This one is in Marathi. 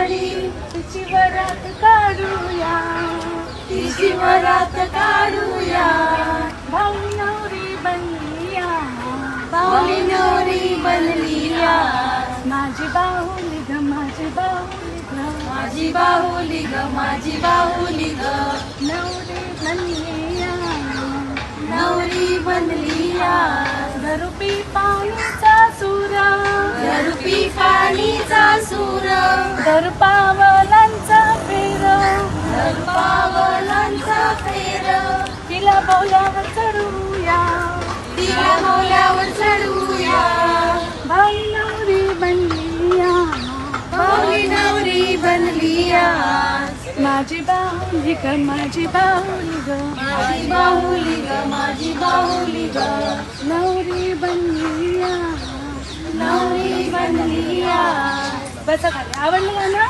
साडी तिची वरात काढूया, तिची वरात काढूया. भाऊली नवरी बनलिया, भाऊली नवरी बनलिया. माझी बाहुली ग, माझी बाहुली ग, माझी बाहुली ग, माझी बाहुली ग. नवरी बनलिया, नवरी बनलिया. घरुपी पाणीचा सूर, घरुपी पाणीचा सूर. घर पावलांचा फेर, घर पावलांचा फेर. तिला बोलावर चढूया, तिला बोलावर चढूया. भाई नवरी बनलिया, भाई नवरी बनलिया. माझी बाहुली ग, माझी बाहुली ग, माझी बाहुली ग, माझी बाहुली ग. नवरी बनलिया, नवरी बनलिया. बसा खाली. आवडलं ना?